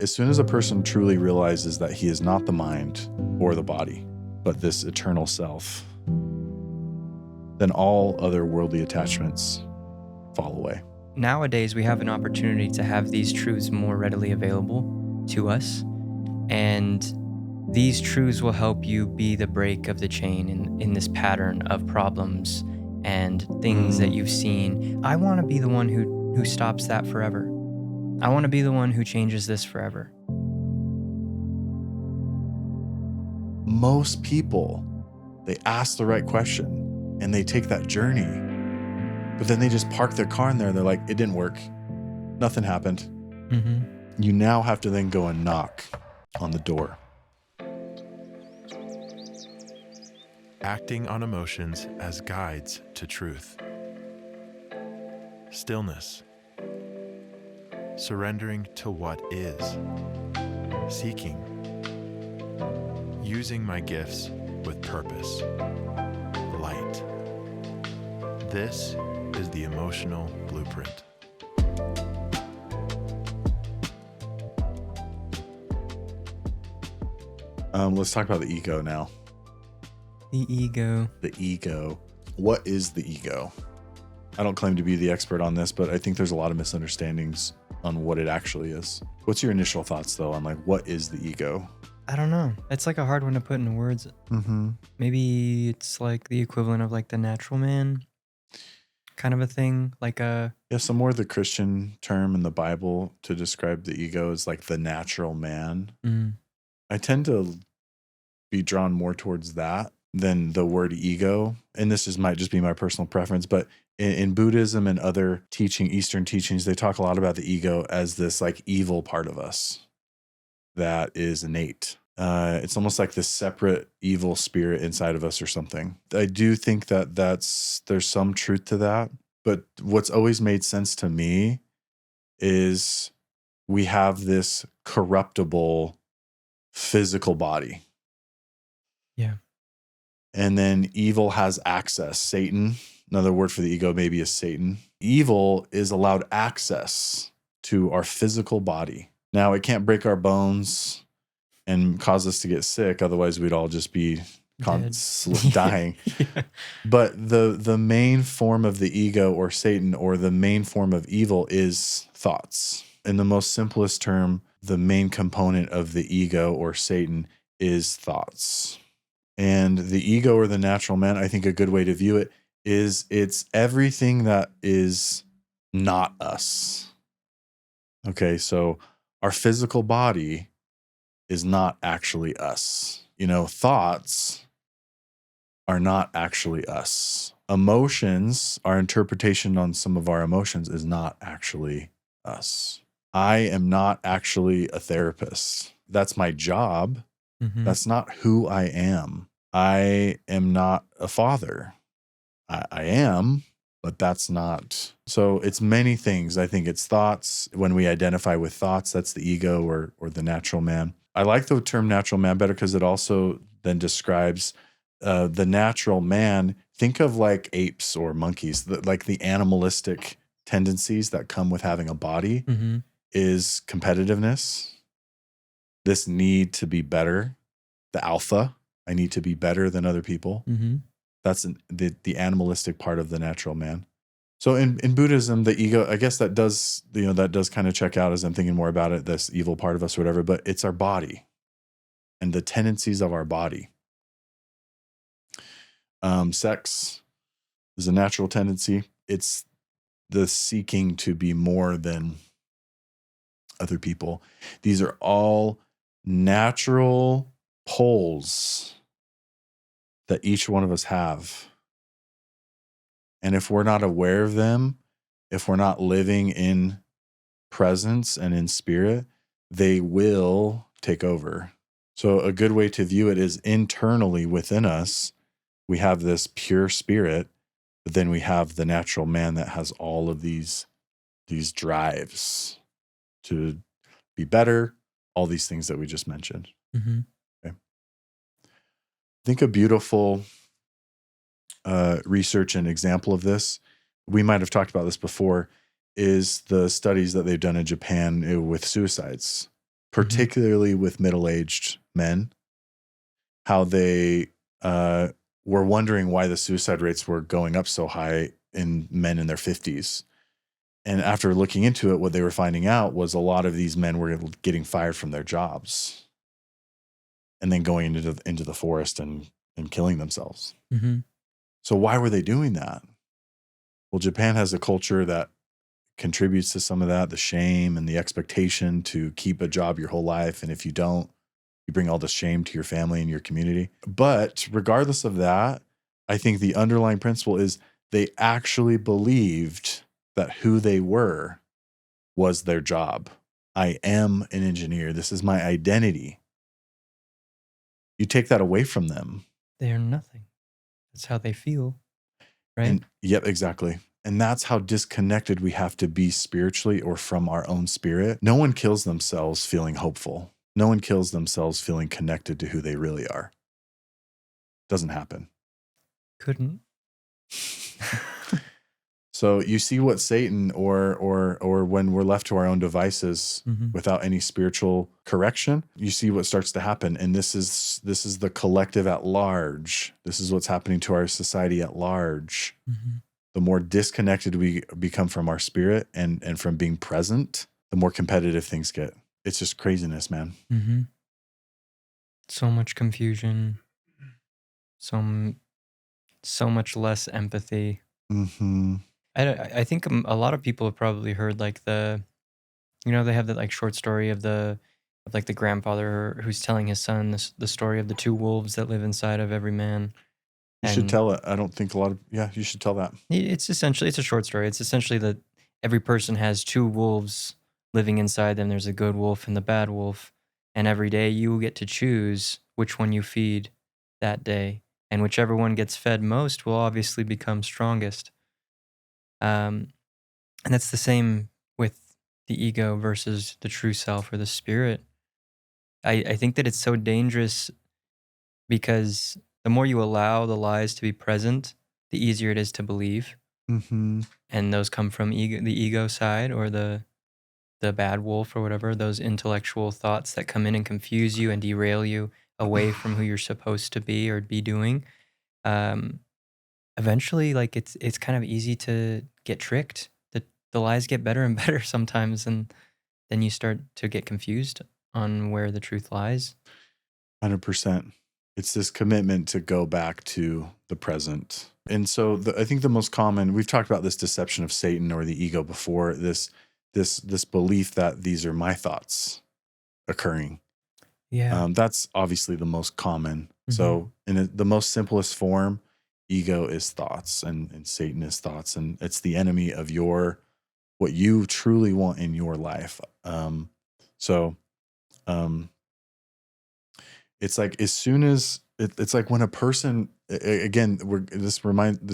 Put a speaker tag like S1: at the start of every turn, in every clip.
S1: As soon as a person truly realizes that he is not the mind or the body, but this eternal self, then all other worldly attachments fall away.
S2: Nowadays, we have an opportunity to have these truths more readily available to us. And these truths will help you be the break of the chain in this pattern of problems and things that you've seen. I want to be the one who stops that forever. I want to be the one who changes this forever.
S1: Most people, they ask the right question and they take that journey, but then they just park their car in there. They're like, it didn't work. Nothing happened.
S2: Mm-hmm.
S1: You now have to then go and knock on the door.
S3: Acting on emotions as guides to truth. Stillness. Surrendering to what is. Seeking. Using my gifts with purpose. Light. This is the emotional blueprint.
S1: Let's talk about the ego now.
S2: The ego.
S1: The ego. What is the ego? I don't claim to be the expert on this, but I think there's a lot of misunderstandings on what it actually is. What's your initial thoughts, though, on like what is the ego?
S2: I don't know. It's like a hard one to put into words.
S1: Mm-hmm.
S2: Maybe it's like the equivalent of like the natural man kind of a thing. Like a...
S1: Yeah, some more of the Christian term in the Bible to describe the ego is like the natural man. I tend to be drawn more towards that than the word ego. And this might just be my personal preference, but in Buddhism and other Eastern teachings, they talk a lot about the ego as this like evil part of us that is innate. It's almost like this separate evil spirit inside of us or something. I do think that there's some truth to that. But what's always made sense to me is we have this corruptible physical body.
S2: Yeah.
S1: And then evil has access. Satan, another word for the ego maybe is Satan. Evil is allowed access to our physical body. Now, it can't break our bones and cause us to get sick. Otherwise, we'd all just be dying.
S2: Yeah.
S1: But the main form of the ego or Satan or the main form of evil is thoughts. In the most simplest term, the main component of the ego or Satan is thoughts. And the ego or the natural man, I think a good way to view it is it's everything that is not us. Okay, so our physical body is not actually us. Thoughts are not actually us. Emotions, our interpretation on some of our emotions is not actually us. I am not actually a therapist. That's my job.
S2: Mm-hmm.
S1: That's not who I am. I am not a father. I am, but that's not. So it's many things. I think it's thoughts. When we identify with thoughts, that's the ego or the natural man. I like the term natural man better because it also then describes the natural man. Think of like apes or monkeys, like the animalistic tendencies that come with having a body is competitiveness, this need to be better, the alpha. I need to be better than other people. That's the animalistic part of the natural man. So in Buddhism, the ego, I guess that does kind of check out as I'm thinking more about it, this evil part of us or whatever, but it's our body and the tendencies of our body. Sex is a natural tendency. It's the seeking to be more than other people. These are all natural poles that each one of us have. And if we're not aware of them, if we're not living in presence and in spirit, they will take over. So a good way to view it is internally within us, we have this pure spirit, but then we have the natural man that has all of these drives to be better, all these things that we just mentioned. Okay. I think a beautiful research and example of this, we might have talked about this before, is the studies that they've done in Japan with suicides. particularly with middle-aged men, how they were wondering why the suicide rates were going up so high in men in their 50s. And after looking into it, what they were finding out was a lot of these men were getting fired from their jobs and then going into the forest and killing themselves.
S2: Mm-hmm.
S1: So why were they doing that? Well, Japan has a culture that contributes to some of that, the shame and the expectation to keep a job your whole life. And if you don't, you bring all the shame to your family and your community. But regardless of that, I think the underlying principle is they actually believed that who they were was their job. I am an engineer. This is my identity. You take that away from them.
S2: They are nothing. That's how they feel, right?
S1: And yep, exactly. And that's how disconnected we have to be spiritually or from our own spirit. No one kills themselves feeling hopeful. No one kills themselves feeling connected to who they really are. Doesn't happen.
S2: Couldn't.
S1: So you see what Satan or when we're left to our own devices without any spiritual correction, you see what starts to happen. And this is the collective at large. This is what's happening to our society at large. The more disconnected we become from our spirit and from being present, the more competitive things get. It's just craziness, man.
S2: So much confusion. So much less empathy. I think a lot of people have probably heard like they have that like short story of the grandfather who's telling his son the story of the two wolves that live inside of every man.
S1: You should tell it. I don't think you should tell that.
S2: It's a short story. It's essentially that every person has two wolves living inside them. There's a good wolf and the bad wolf. And every day you get to choose which one you feed that day. And whichever one gets fed most will obviously become strongest. And that's the same with the ego versus the true self or the spirit. I think that it's so dangerous because the more you allow the lies to be present, the easier it is to believe. And those come from the ego side or the bad wolf or whatever, those intellectual thoughts that come in and confuse you and derail you away from who you're supposed to be or be doing. Eventually, like it's kind of easy to get tricked. The lies get better and better sometimes, and then you start to get confused on where the truth lies.
S1: 100%. It's this commitment to go back to the present. And so I think the most common, we've talked about this deception of Satan or the ego before, this belief that these are my thoughts occurring.
S2: Yeah.
S1: That's obviously the most common. So in the most simplest form, ego is thoughts and Satan is thoughts. And it's the enemy of what you truly want in your life. It's like as soon as it's like when a person, again, this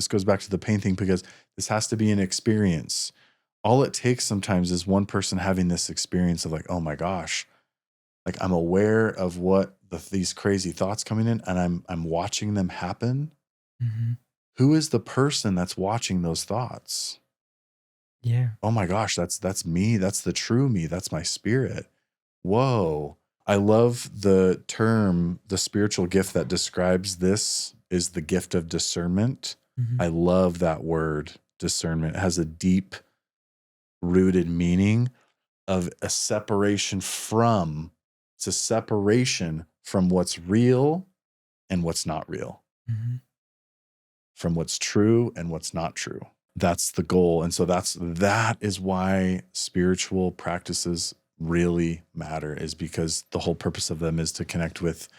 S1: goes back to the pain thing because this has to be an experience. All it takes sometimes is one person having this experience of like, oh my gosh, like I'm aware of what these crazy thoughts coming in and I'm watching them happen. Who is the person that's watching those thoughts?
S2: Yeah.
S1: Oh my gosh, that's me. That's the true me. That's my spirit. Whoa. I love the term, the spiritual gift that describes this is the gift of discernment. I love that word, discernment. It has a deep rooted meaning of a separation from, it's a separation from what's real and what's not real, from what's true and what's not true. That's the goal. And so that is why spiritual practices really matter, is because the whole purpose of them is to connect with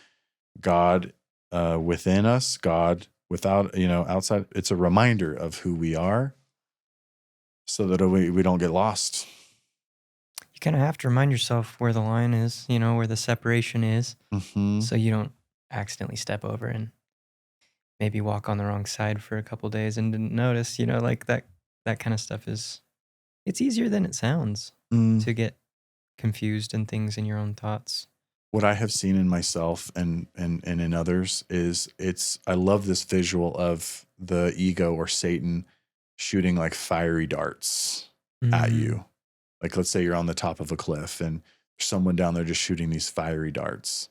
S1: God within us, God without, outside. It's a reminder of who we are so that we don't get lost.
S2: You kind of have to remind yourself where the line is, where the separation is, so you don't accidentally step over and maybe walk on the wrong side for a couple days and didn't notice, like that kind of stuff it's easier than it sounds to get confused in things in your own thoughts.
S1: What I have seen in myself and in others is I love this visual of the ego or Satan shooting like fiery darts at you. Like let's say you're on the top of a cliff and someone down there just shooting these fiery darts.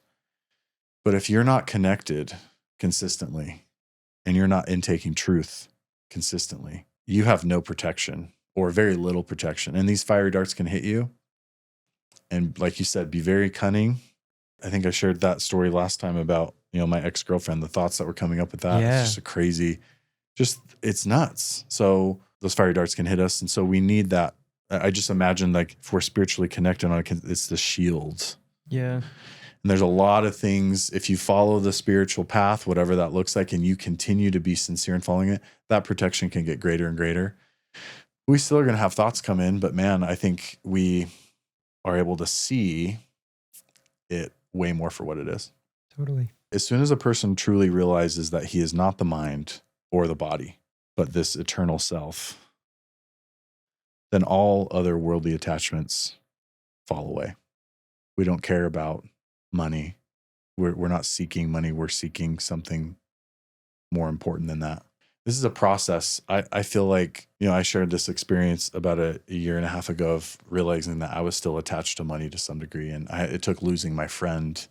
S1: But if you're not connected consistently and you're not intaking truth consistently, you have no protection or very little protection. And these fiery darts can hit you. And like you said, be very cunning. I think I shared that story last time about, my ex-girlfriend, the thoughts that were coming up with that.
S2: Yeah.
S1: It's just a crazy, it's nuts. So those fiery darts can hit us. And so we need that. I just imagine like if we're spiritually connected on it, it's the shield.
S2: Yeah.
S1: And there's a lot of things, if you follow the spiritual path, whatever that looks like, and you continue to be sincere in following it, that protection can get greater and greater. We still are going to have thoughts come in, but man, I think we are able to see it way more for what it is.
S2: Totally.
S1: As soon as a person truly realizes that he is not the mind or the body, but this eternal self, then all other worldly attachments fall away. We don't care about money. We're not seeking money. We're seeking something more important than that. This is a process. I feel like, I shared this experience about a year and a half ago of realizing that I was still attached to money to some degree. And it took losing my friend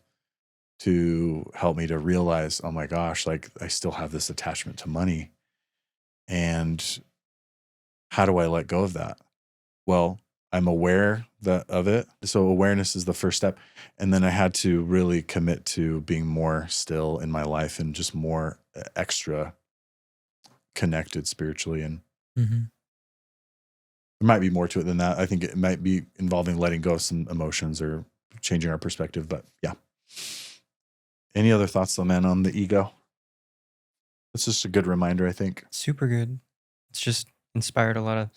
S1: to help me to realize, oh my gosh, like I still have this attachment to money. And how do I let go of that? Well, I'm aware of it. So awareness is the first step. And then I had to really commit to being more still in my life and just more extra connected spiritually. And
S2: Mm-hmm.
S1: there might be more to it than that. I think it might be involving letting go of some emotions or changing our perspective. But yeah. Any other thoughts though, man, on the ego? It's just a good reminder, I think.
S2: Super good. It's just inspired a lot of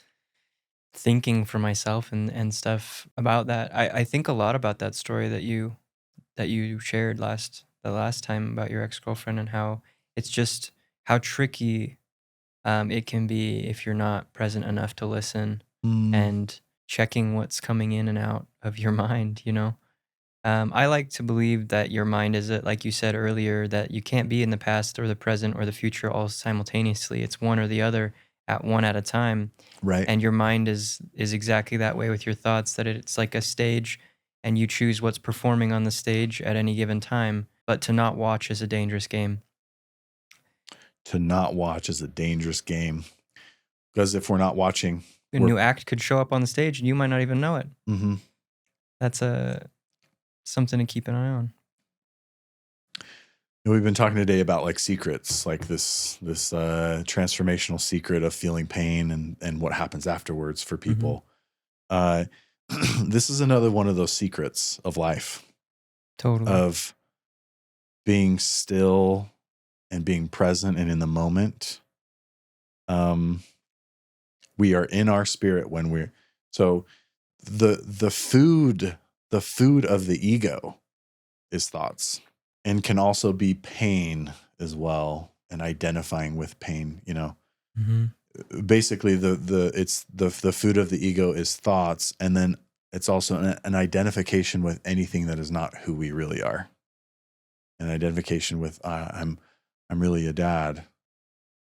S2: thinking for myself and stuff about that. I think a lot about that story that you shared the last time about your ex-girlfriend and how it's just how tricky it can be if you're not present enough to listen and checking what's coming in and out of your mind, I like to believe that your mind is, like you said earlier, that you can't be in the past or the present or the future all simultaneously. It's one or the other one at a time.
S1: Right.
S2: And your mind is exactly that way with your thoughts, that it's like a stage and you choose what's performing on the stage at any given time. But to not watch is a dangerous game.
S1: To not watch is a dangerous game. Because if we're not watching,
S2: A new act could show up on the stage and you might not even know it.
S1: Mm-hmm.
S2: That's something to keep an eye on.
S1: We've been talking today about like secrets, like this transformational secret of feeling pain and what happens afterwards for people. This is another one of those secrets of life.
S2: Totally.
S1: Of being still and being present and in the moment. We are in our spirit when we're so the food of the ego is thoughts. And can also be pain as well, and identifying with pain. Basically, the food of the ego is thoughts, and then it's also an identification with anything that is not who we really are. An identification with I'm really a dad.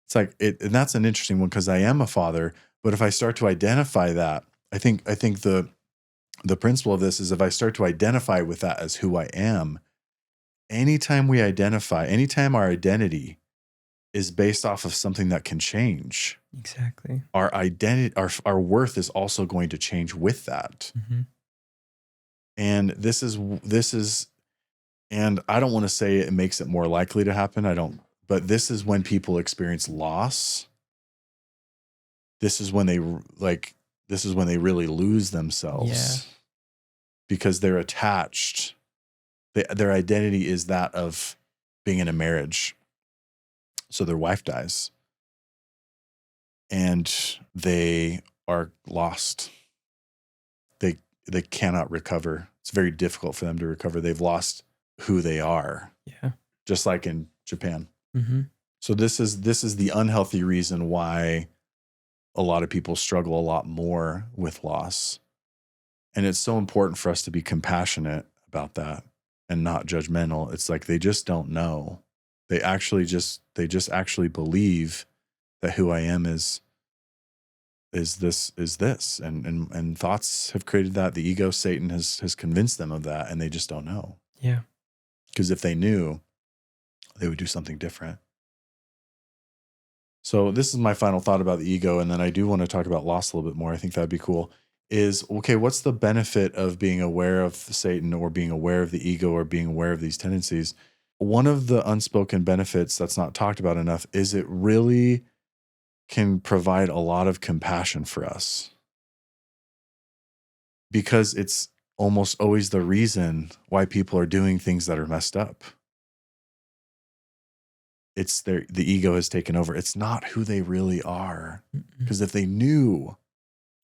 S1: It's like and that's an interesting one because I am a father. But if I start to identify that, I think the principle of this is if I start to identify with that as who I am. Anytime our identity is based off of something that can change.
S2: Exactly.
S1: Our identity, our worth is also going to change with that.
S2: Mm-hmm.
S1: And this is, and I don't want to say it makes it more likely to happen. But this is when people experience loss. This is when they really lose themselves.
S2: Yeah.
S1: Because they're attached. Their identity is that of being in a marriage. So their wife dies. And they are lost. They cannot recover. It's very difficult for them to recover. They've lost who they are.
S2: Yeah.
S1: Just like in Japan.
S2: Mm-hmm.
S1: So this is the unhealthy reason why a lot of people struggle a lot more with loss. And it's so important for us to be compassionate about that. And not judgmental. It's like they just don't know. They just actually believe that who I am is is this. And thoughts have created that. The ego, Satan has convinced them of that, and they just don't know.
S2: Yeah.
S1: Because if they knew, they would do something different. So this is my final thought about the ego, and then I do want to talk about loss a little bit more. I think that'd be cool. Is, okay, what's the benefit of being aware of Satan or being aware of the ego or being aware of these tendencies? One of the unspoken benefits that's not talked about enough is it really can provide a lot of compassion for us, because it's almost always the reason why people are doing things that are messed up. It's the ego has taken over. It's not who they really are. Because if they knew,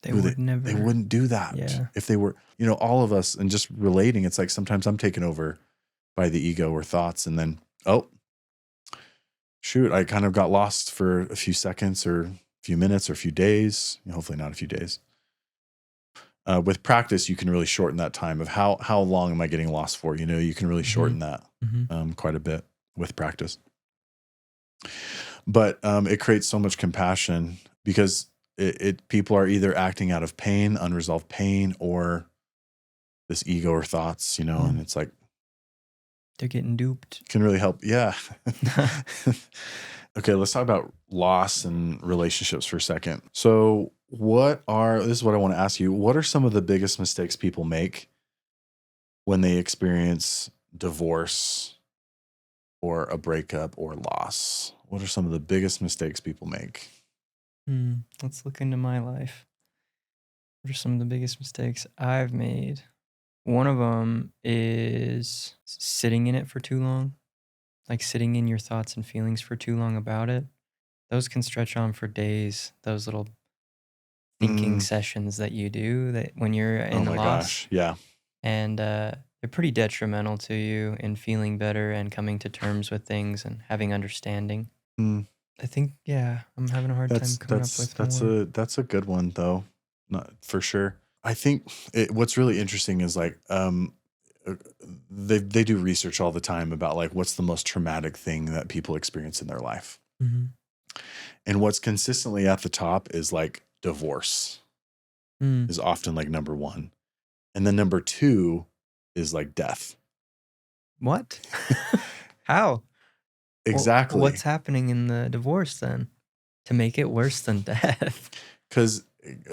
S2: They would never.
S1: they wouldn't do that.
S2: Yeah.
S1: If they were, all of us, and just relating, it's like sometimes I'm taken over by the ego or thoughts, and then, oh, shoot, I kind of got lost for a few seconds or a few minutes or a few days, hopefully not a few days. With practice, you can really shorten that time of how long am I getting lost for? You can really shorten that quite a bit with practice. But it creates so much compassion, because people are either acting out of pain, unresolved pain, or this ego or thoughts, and it's like
S2: they're getting duped.
S1: Can really help. Yeah. Okay, let's talk about loss and relationships for a second. So this is what I want to ask you. What are some of the biggest mistakes people make when they experience divorce or a breakup or loss? What are some of the biggest mistakes people make?
S2: Let's look into my life. What are some of the biggest mistakes I've made? One of them is sitting in it for too long, like sitting in your thoughts and feelings for too long about it. Those can stretch on for days. Those little thinking sessions that you do that when you're in
S1: Oh my
S2: loss.
S1: gosh. Yeah.
S2: And they're pretty detrimental to you in feeling better and coming to terms with things and having understanding. I think, I'm having a hard time coming up with more.
S1: That's a good one, though. Not for sure. I think what's really interesting is like they do research all the time about like what's the most traumatic thing that people experience in their life. And what's consistently at the top is like divorce is often like number one. And then number two is like death.
S2: What? How?
S1: Exactly.
S2: What's happening in the divorce then to make it worse than death?
S1: Because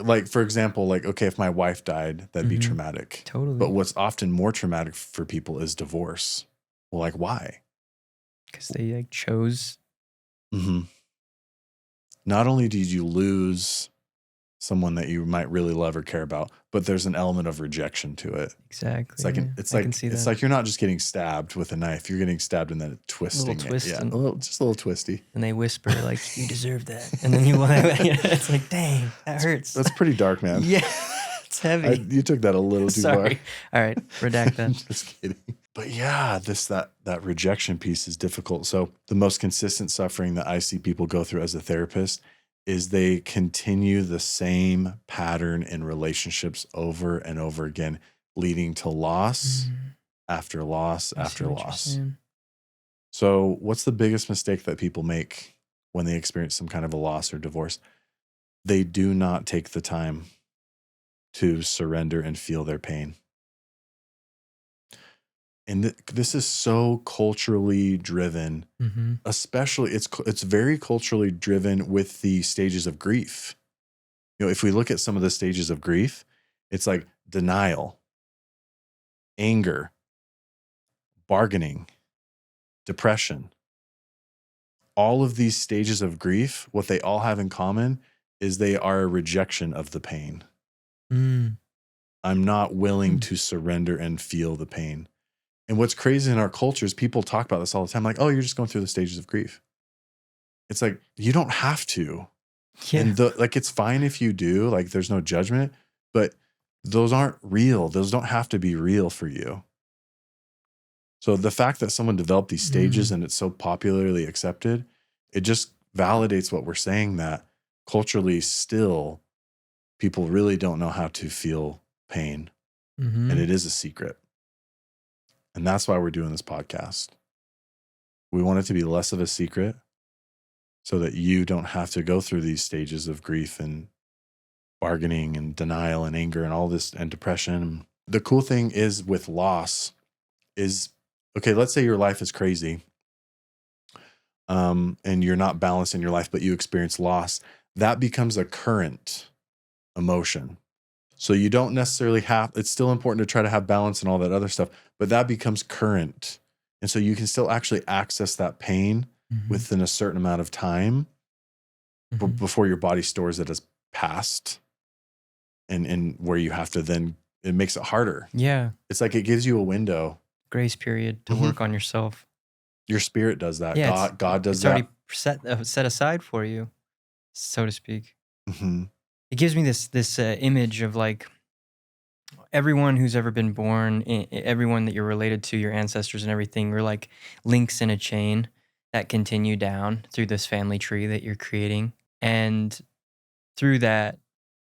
S1: like, for example, like, okay, if my wife died, that'd be traumatic.
S2: Totally.
S1: But what's often more traumatic for people is divorce. Well, like, why?
S2: Because they like chose.
S1: Not only did you lose someone that you might really love or care about, but there's an element of rejection to it.
S2: Exactly.
S1: It's like you're not just getting stabbed with a knife; you're getting stabbed and then twisting it. Yeah, just a little twisty.
S2: And they whisper like, "You deserve that," and then you want to. It's like, dang, that hurts.
S1: That's pretty dark, man.
S2: Yeah, it's heavy.
S1: You took that a little too far.
S2: Sorry. All right, redact that.
S1: Just kidding. But yeah, that rejection piece is difficult. So the most consistent suffering that I see people go through as a therapist is they continue the same pattern in relationships over and over again, leading to loss after loss after loss. So what's the biggest mistake that people make when they experience some kind of a loss or divorce? They do not take the time to surrender and feel their pain. And this is so culturally driven, especially it's very culturally driven with the stages of grief. If we look at some of the stages of grief, it's like denial, anger, bargaining, depression. All of these stages of grief, what they all have in common is they are a rejection of the pain. I'm not willing to surrender and feel the pain. And what's crazy in our culture is people talk about this all the time. Like, oh, you're just going through the stages of grief. It's like, you don't have to.
S2: Yeah.
S1: And it's fine if you do, like there's no judgment, but those aren't real. Those don't have to be real for you. So the fact that someone developed these stages and it's so popularly accepted, it just validates what we're saying, that culturally still people really don't know how to feel pain. And it is a secret. And that's why we're doing this podcast. We want it to be less of a secret so that you don't have to go through these stages of grief and bargaining and denial and anger and all this and depression. The cool thing is with loss is, okay, let's say your life is crazy, and you're not balanced in your life, but you experience loss. That becomes a current emotion. So you don't necessarily it's still important to try to have balance and all that other stuff, but that becomes current. And so you can still actually access that pain within a certain amount of time before your body stores it as past, and where you have to then, it makes it harder.
S2: Yeah.
S1: It's like it gives you a window.
S2: Grace period to work on yourself.
S1: Your spirit does that.
S2: Yeah,
S1: God does
S2: it's
S1: that.
S2: already set aside for you, so to speak.
S1: Mm-hmm.
S2: It gives me this image of like everyone who's ever been born, everyone that you're related to, your ancestors and everything, we're like links in a chain that continue down through this family tree that you're creating. And through that,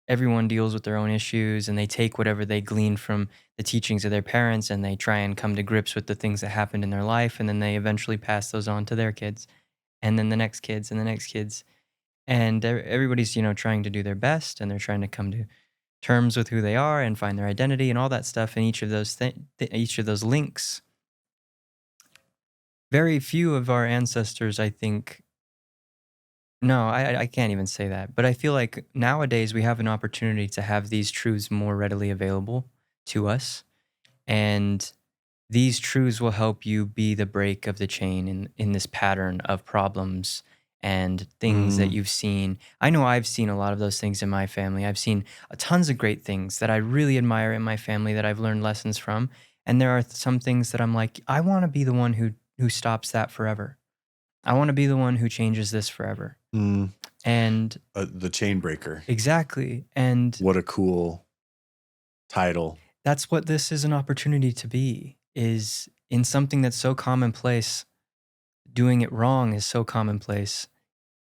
S2: everyone deals with their own issues, and they take whatever they glean from the teachings of their parents, and they try and come to grips with the things that happened in their life, and then they eventually pass those on to their kids, and then the next kids, and the next kids. And everybody's, trying to do their best, and they're trying to come to terms with who they are and find their identity and all that stuff in each of those links. Very few of our ancestors, I think. No, I can't even say that. But I feel like nowadays we have an opportunity to have these truths more readily available to us. And these truths will help you be the break of the chain in this pattern of problems and things that you've seen. I know I've seen a lot of those things in my family. I've seen tons of great things that I really admire in my family that I've learned lessons from. And there are some things that I'm like, I want to be the one who stops that forever. I want to be the one who changes this forever. And
S1: the chain breaker.
S2: Exactly. And
S1: what a cool title.
S2: That's what this is an opportunity to be, is in something that's so commonplace. Doing it wrong is so commonplace.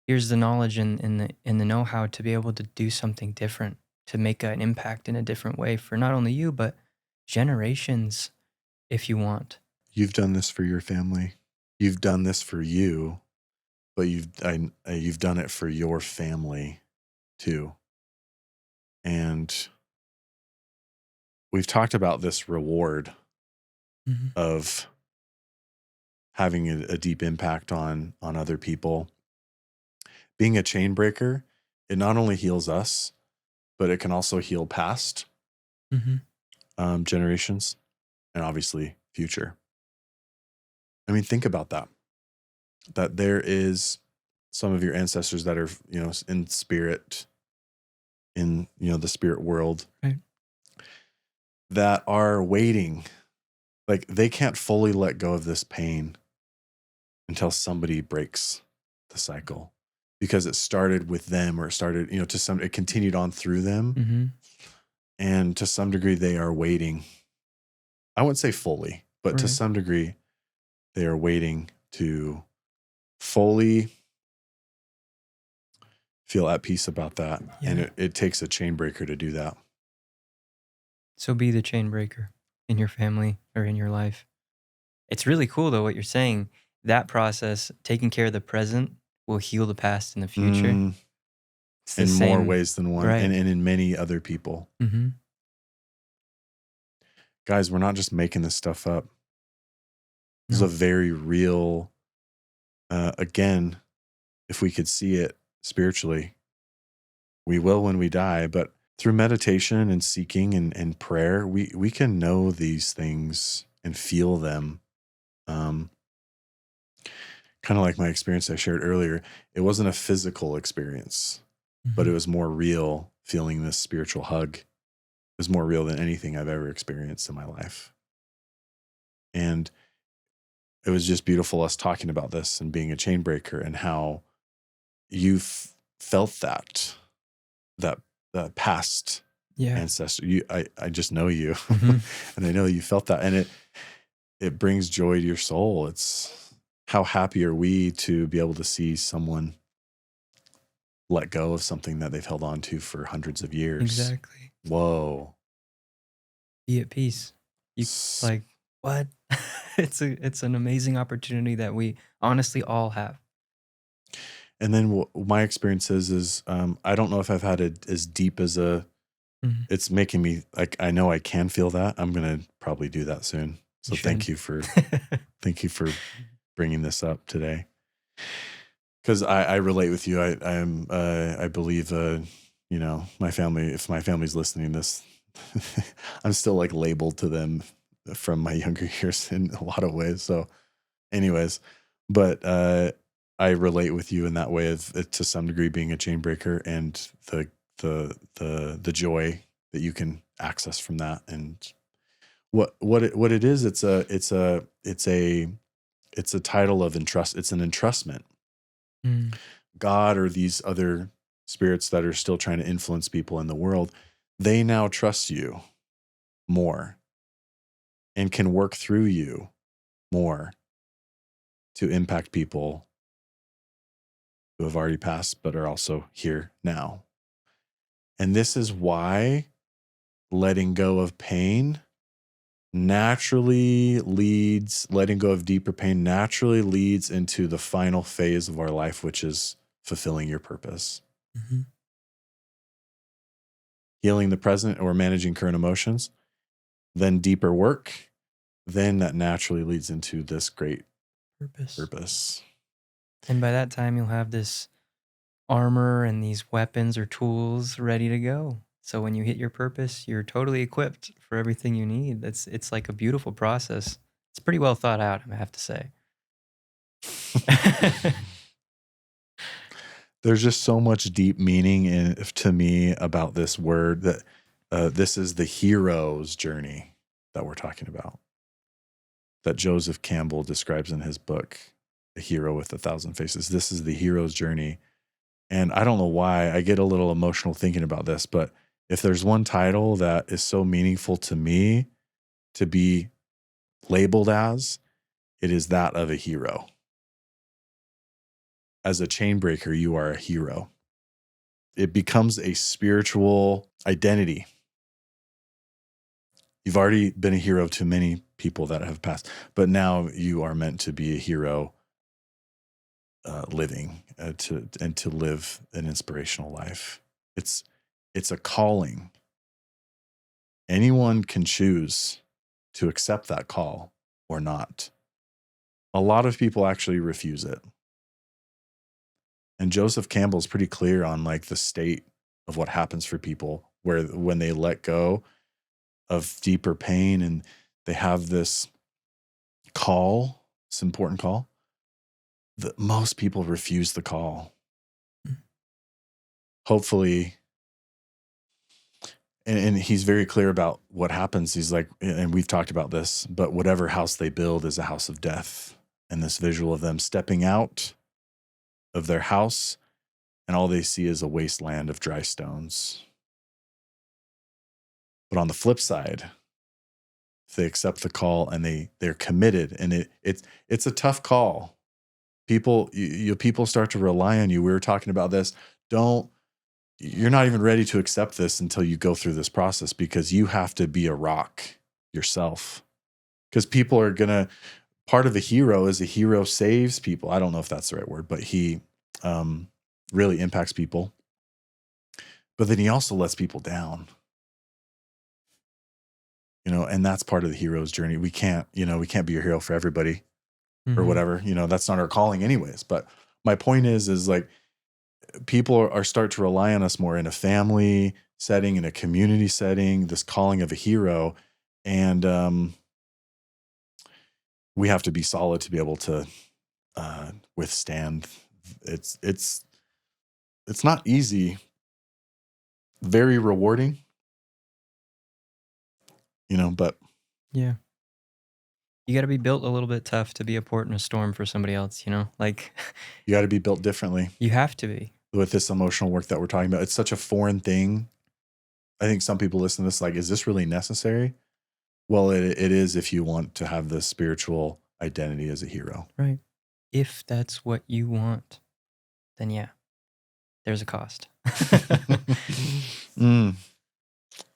S2: Here's the knowledge and the know-how to be able to do something different, to make an impact in a different way for not only you, but generations, if you want.
S1: You've done this for your family. You've done this for you, but you've done it for your family too. And we've talked about this reward of having a deep impact on other people. Being a chain breaker, it not only heals us, but it can also heal past generations and obviously future. I mean, think about that. That there is some of your ancestors that are, in spirit, in, the spirit world,
S2: right,
S1: that are waiting. Like they can't fully let go of this pain until somebody breaks the cycle, because it started with them, or it started, it continued on through them. And to some degree they are waiting. I wouldn't say fully, but to some degree they are waiting to fully feel at peace about that. Yeah. And it takes a chain breaker to do that.
S2: So be the chain breaker in your family or in your life. It's really cool though what you're saying. That process, taking care of the present, will heal the past in the future.
S1: In more ways than one,
S2: right,
S1: and in many other people. Guys, we're not just making this stuff up. This is a very real, again, if we could see it spiritually, we will when we die, but through meditation and seeking and prayer, we can know these things and feel them. Kind of like my experience I shared earlier. It wasn't a physical experience, but it was more real, feeling this spiritual hug. It was more real than anything I've ever experienced in my life. And it was just beautiful us talking about this and being a chain breaker, and how you've felt that past ancestor. I just know you, and I know you felt that, and it brings joy to your soul. It's how happy are we to be able to see someone let go of something that they've held on to for hundreds of years.
S2: Exactly.
S1: Whoa.
S2: Be at peace. You like what? It's an amazing opportunity that we honestly all have.
S1: And then my experience is I don't know if I've had it as deep as
S2: Mhm.
S1: it's making me like, I know I can feel that. I'm going to probably do that soon. So thank you for bringing this up today. Because I relate with you. I believe, my family, if my family's listening to this, I'm still like labeled to them from my younger years in a lot of ways. So anyways, but I relate with you in that way of to some degree being a chain breaker and the joy that you can access from that. And what it is, it's a title of entrust. It's an entrustment.
S2: Mm.
S1: God or these other spirits that are still trying to influence people in the world, they now trust you more and can work through you more to impact people who have already passed but are also here now. And this is why letting go of pain naturally leads, letting go of deeper pain naturally leads into the final phase of our life, which is fulfilling your purpose.
S2: Mm-hmm.
S1: Healing the present or managing current emotions, then deeper work, then that naturally leads into this great purpose.
S2: And by that time, you'll have this armor and these weapons or tools ready to go. So when you hit your purpose, you're totally equipped for everything you need. It's like a beautiful process. It's pretty well thought out, I have to say.
S1: There's just so much deep meaning to me about this word that this is the hero's journey that we're talking about, that Joseph Campbell describes in his book, A Hero with 1,000 Faces. This is the hero's journey. And I don't know why I get a little emotional thinking about this, but if there's one title that is so meaningful to me to be labeled as, it is that of a hero. As a chain breaker, you are a hero. It becomes a spiritual identity. You've already been a hero to many people that have passed, but now you are meant to be a hero living to live an inspirational life. It's a calling. Anyone can choose to accept that call or not. A lot of people actually refuse it. And Joseph Campbell is pretty clear on like the state of what happens for people when they let go of deeper pain and they have this call, this important call, that most people refuse the call. Hopefully, and he's very clear about what happens. He's like, and we've talked about this, but whatever house they build is a house of death. And this visual of them stepping out of their house and all they see is a wasteland of dry stones. But on the flip side, if they accept the call and they're committed, and it's a tough call. People start to rely on you. We were talking about this. You're not even ready to accept this until you go through this process, because you have to be a rock yourself. Because people are part of a hero is a hero saves people. I don't know if that's the right word, but he really impacts people. But then he also lets people down. And that's part of the hero's journey. We can't be a hero for everybody or whatever. That's not our calling anyways. But my point is like people are start to rely on us more in a family setting, in a community setting, this calling of a hero. And we have to be solid to be able to withstand. It's not easy, very rewarding, but
S2: yeah. You got to be built a little bit tough to be a port in a storm for somebody else, like
S1: you got to be built differently.
S2: You have to be.
S1: With this emotional work that we're talking about. It's such a foreign thing. I think some people listen to this like, is this really necessary? Well, it is if you want to have the spiritual identity as a hero.
S2: Right. If that's what you want, then yeah, there's a cost.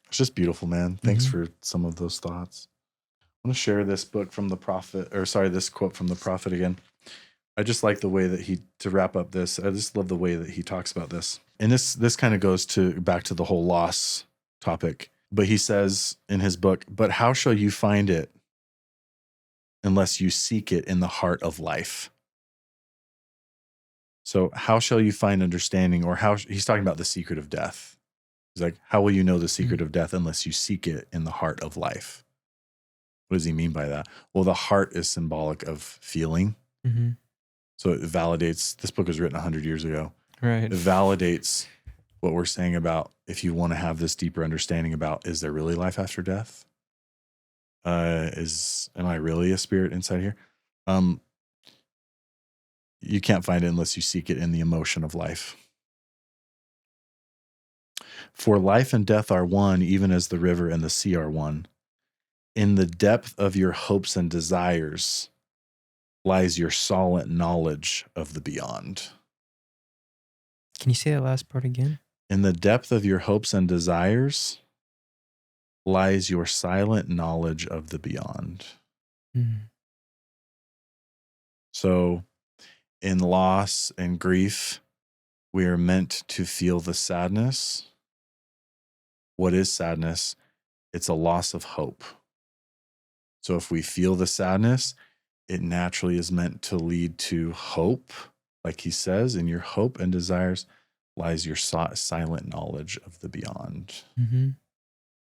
S1: It's just beautiful, man. Thanks for some of those thoughts. I want to share this book from the prophet, this quote from the prophet again. I just like the way that to wrap up this, I just love the way that he talks about this. And this kind of goes back to the whole loss topic. But he says in his book, but how shall you find it unless you seek it in the heart of life? So how shall you find understanding, or he's talking about the secret of death. He's like, how will you know the secret of death unless you seek it in the heart of life? What does he mean by that? Well, the heart is symbolic of feeling.
S2: Mm-hmm.
S1: So it validates, this book was written 100 years ago.
S2: Right.
S1: It validates what we're saying about, if you want to have this deeper understanding about, is there really life after death? Am I really a spirit inside here? You can't find it unless you seek it in the emotion of life. For life and death are one, even as the river and the sea are one. In the depth of your hopes and desires lies your solid knowledge of the beyond.
S2: Can you say that last part again?
S1: In the depth of your hopes and desires lies your silent knowledge of the beyond.
S2: Mm.
S1: So in loss and grief, we are meant to feel the sadness. What is sadness? It's a loss of hope. So if we feel the sadness, it naturally is meant to lead to hope. Like he says, in your hope and desires lies your silent knowledge of the beyond.
S2: Mm-hmm.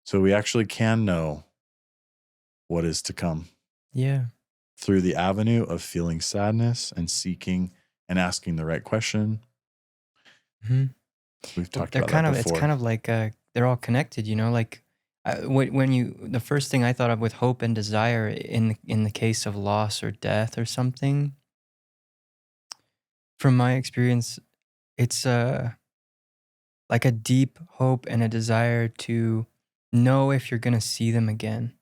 S1: So we actually can know what is to come.
S2: Yeah.
S1: Through the avenue of feeling sadness and seeking and asking the right question.
S2: Mm-hmm.
S1: We've talked about that before.
S2: It's kind of like they're all connected, you know. Like the first thing I thought of with hope and desire in the case of loss or death or something, from my experience, it's like a deep hope and a desire to know if you're gonna see them again,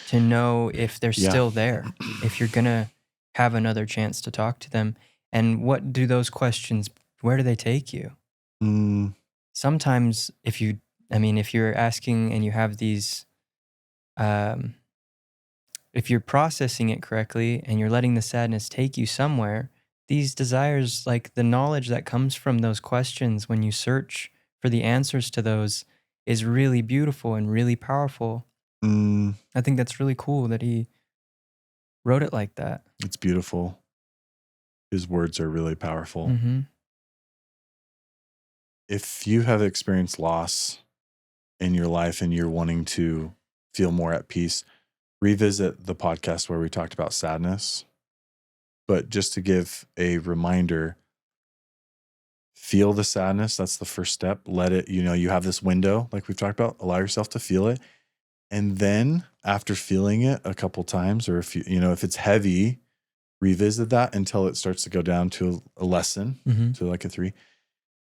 S2: to know if they're still there, if you're gonna have another chance to talk to them, and what do those questions? Where do they take you? Sometimes if you're asking and you have these, if you're processing it correctly and you're letting the sadness take you somewhere, these desires, like the knowledge that comes from those questions when you search for the answers to those, is really beautiful and really powerful. I think that's really cool that he wrote it like that.
S1: It's beautiful. His words are really powerful.
S2: Mm-hmm.
S1: If you have experienced loss in your life and you're wanting to feel more at peace, revisit the podcast where we talked about sadness. But just to give a reminder, feel the sadness. That's the first step. Let it, you have this window like we've talked about. Allow yourself to feel it. And then after feeling it a couple times, or if if it's heavy, revisit that until it starts to go down to a lesson, to like a 3.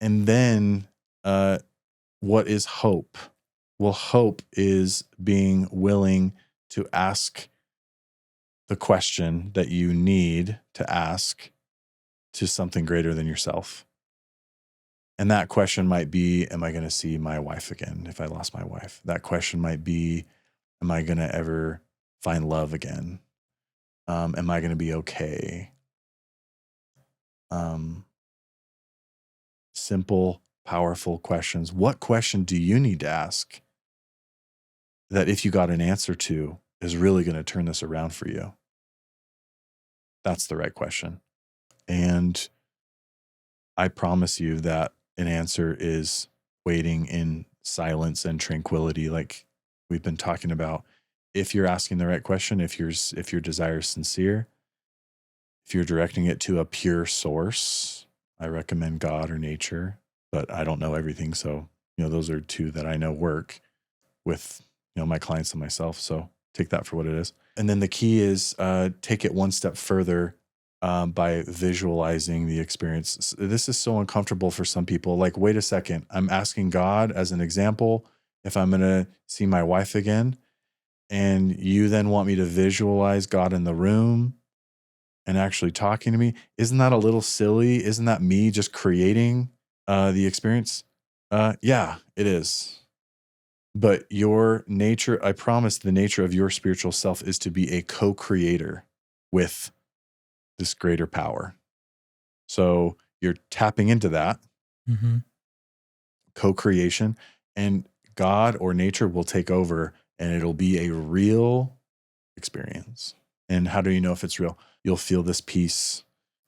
S1: And then what is hope? Well, hope is being willing to ask the question that you need to ask to something greater than yourself. And that question might be, am I going to see my wife again if I lost my wife? That question might be, am I going to ever find love again? Am I going to be okay? Simple, powerful questions. What question do you need to ask that if you got an answer to is really going to turn this around for you? That's the right question. And I promise you that an answer is waiting in silence and tranquility, like we've been talking about. If you're asking the right question, if your desire is sincere, if you're directing it to a pure source, I recommend God or nature, but I don't know everything. So, those are 2 that I know work with, my clients and myself. So take that for what it is. And then the key is take it one step further by visualizing the experience. This is so uncomfortable for some people. Like, wait a second, I'm asking God as an example if I'm going to see my wife again. And you then want me to visualize God in the room and actually talking to me. Isn't that a little silly? Isn't that me just creating the experience? Yeah, it is. But your nature, I promise the nature of your spiritual self is to be a co-creator with this greater power. So you're tapping into that
S2: Mm-hmm.
S1: co-creation, and God or nature will take over, and it'll be a real experience. And how do you know if it's real? You'll feel this peace.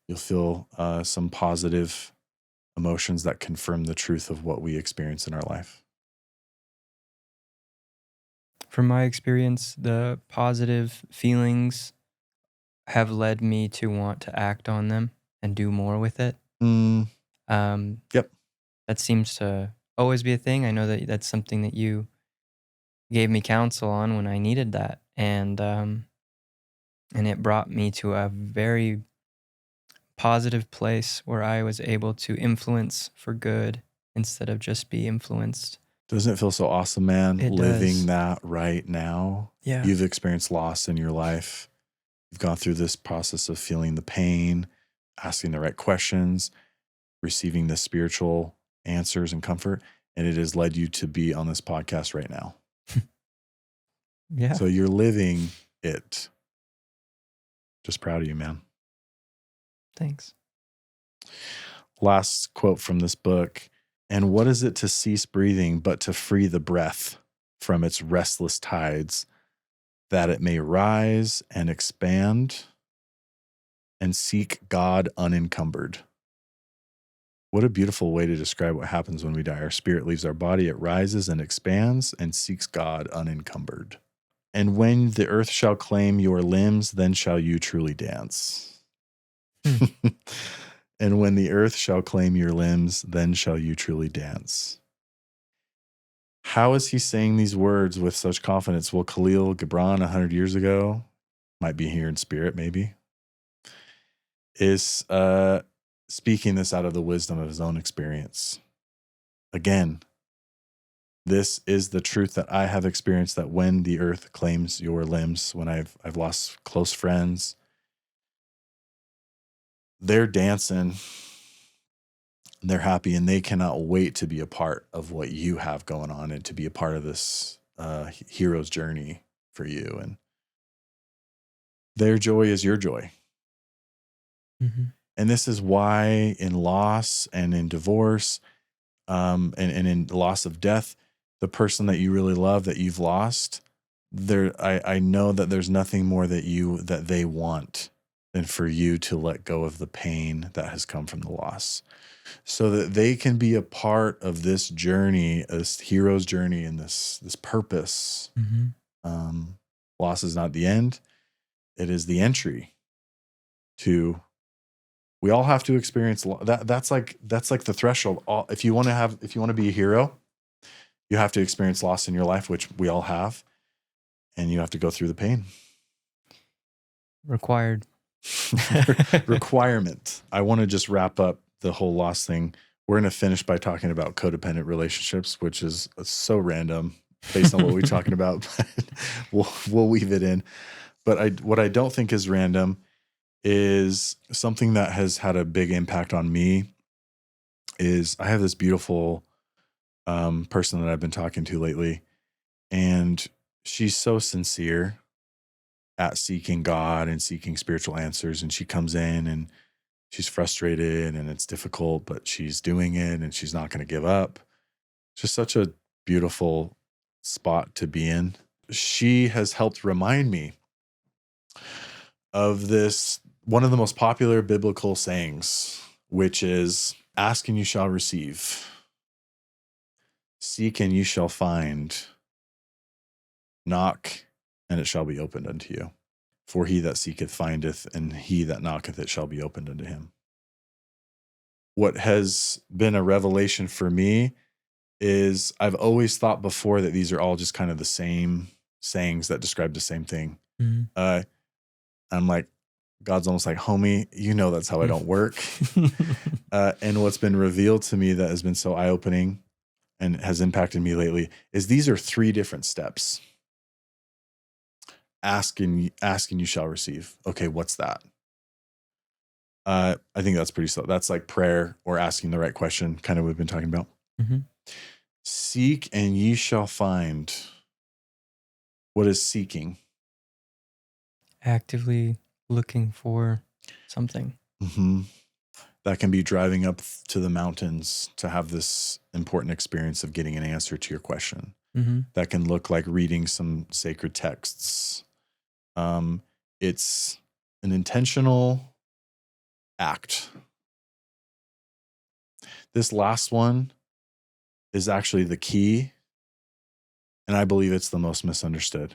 S1: You'll feel some positive emotions that confirm the truth of what we experience in our life.
S2: From my experience, the positive feelings have led me to want to act on them and do more with it.
S1: Yep.
S2: That seems to always be a thing. I know that that's something that you gave me counsel on when I needed that, and it brought me to a very positive place where I was able to influence for good instead of just be influenced.
S1: Doesn't it feel so awesome, man?
S2: It
S1: Living
S2: does.
S1: that right now.
S2: Yeah.
S1: You've experienced loss in your life. You've gone through this process of feeling the pain, asking the right questions, receiving the spiritual answers and comfort, and it has led you to be on this podcast right now.
S2: Yeah.
S1: So you're living it. Just proud of you, man.
S2: Thanks.
S1: Last quote from this book. And what is it to cease breathing but to free the breath from its restless tides, that it may rise and expand and seek God unencumbered? What a beautiful way to describe what happens when we die. Our spirit leaves our body, it rises and expands and seeks God unencumbered. And when the earth shall claim your limbs, then shall you truly dance. And when the earth shall claim your limbs, then shall you truly dance. How is he saying these words with such confidence? Well, Kahlil Gibran 100 years ago, might be here in spirit maybe, is speaking this out of the wisdom of his own experience. Again, this is the truth that I have experienced, that when the earth claims your limbs, when I've lost close friends, they're dancing, they're happy, and they cannot wait to be a part of what you have going on and to be a part of this hero's journey for you. And their joy is your joy.
S2: Mm-hmm.
S1: And this is why in loss and in divorce and in loss of death, the person that you really love that you've lost, I know that there's nothing more that they want than for you to let go of the pain that has come from the loss, so that they can be a part of this journey, this hero's journey, and this purpose.
S2: Mm-hmm.
S1: Loss is not the end; it is the entry to. We all have to experience that. That's like the threshold. If you want to be a hero, you have to experience loss in your life, which we all have, and you have to go through the pain.
S2: Required.
S1: Requirement. I want to just wrap up the whole loss thing. We're going to finish by talking about codependent relationships, which is so random based on what we're talking about. But we'll weave it in. But what I don't think is random is something that has had a big impact on me. Is I have this beautiful person that I've been talking to lately, and she's so sincere at seeking God and seeking spiritual answers. And she comes in and she's frustrated and it's difficult, but she's doing it and she's not going to give up. Just such a beautiful spot to be in. She has helped remind me of this, one of the most popular biblical sayings, which is, ask and you shall receive. Seek and you shall find. Knock and it shall be opened unto you. For he that seeketh findeth, and he that knocketh it shall be opened unto him. What has been a revelation for me is I've always thought before that these are all just kind of the same sayings that describe the same thing.
S2: Mm-hmm.
S1: I'm like, God's almost like, homie, you know that's how I don't work. And what's been revealed to me that has been so eye-opening and has impacted me lately is these are 3 different steps. Ask and you shall receive. Okay, what's that? I think that's pretty slow. That's like prayer or asking the right question, kind of what we've been talking about.
S2: Mm-hmm.
S1: Seek and ye shall find. What is seeking?
S2: Actively looking for. something.
S1: Mm-hmm. That can be driving up to the mountains to have this important experience of getting an answer to your question.
S2: Mm-hmm.
S1: That can look like reading some sacred texts. It's an intentional act. This last one is actually the key, and I believe it's the most misunderstood,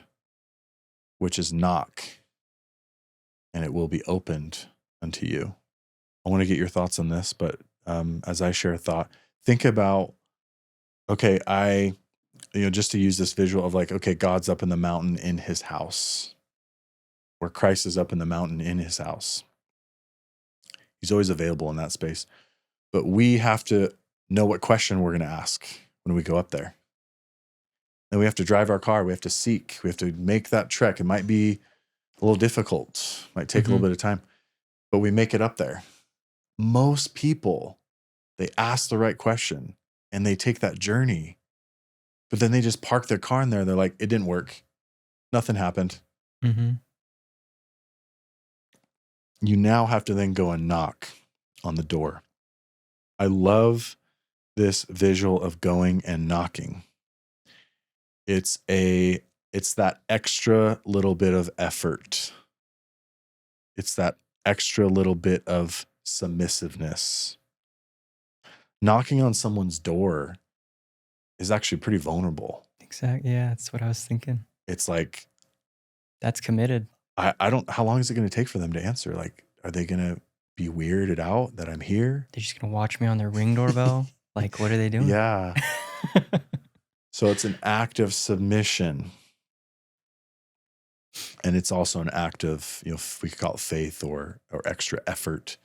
S1: which is knock, and it will be opened unto you. I want to get your thoughts on this, but as I share a thought, think about, okay, just to use this visual of like, okay, God's up in the mountain in his house, or Christ is up in the mountain in his house. He's always available in that space. But we have to know what question we're going to ask when we go up there. And we have to drive our car. We have to seek. We have to make that trek. It might be a little difficult, might take a little bit of time, but we make it up there. Most people, they ask the right question and they take that journey, but then they just park their car in there. They're like, it didn't work. Nothing happened.
S2: Mm-hmm.
S1: You now have to then go and knock on the door. I love this visual of going and knocking. It's that extra little bit of effort. It's that extra little bit of submissiveness. Knocking on someone's door is actually pretty vulnerable.
S2: Exactly. Yeah, that's what I was thinking.
S1: It's like,
S2: that's committed.
S1: I don't, how long is it going to take for them to answer? Like, are they going to be weirded out that I'm here?
S2: They're just going to watch me on their Ring doorbell? Like, what are they doing?
S1: Yeah. So it's an act of submission. And it's also an act of, we could call it faith or extra effort.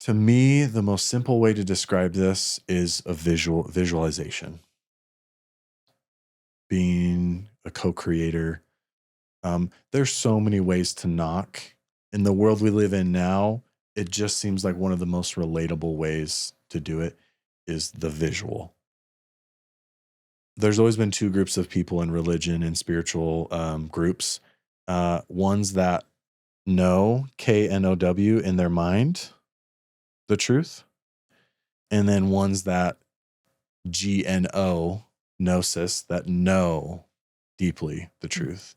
S1: To me, the most simple way to describe this is a visualization. Being a co-creator. There's so many ways to knock. In the world we live in now, it just seems like one of the most relatable ways to do it is the visual. There's always been two groups of people in religion and spiritual groups. Ones that know, K-N-O-W, in their mind, the truth. And then ones that G-N-O, gnosis, that know deeply the truth.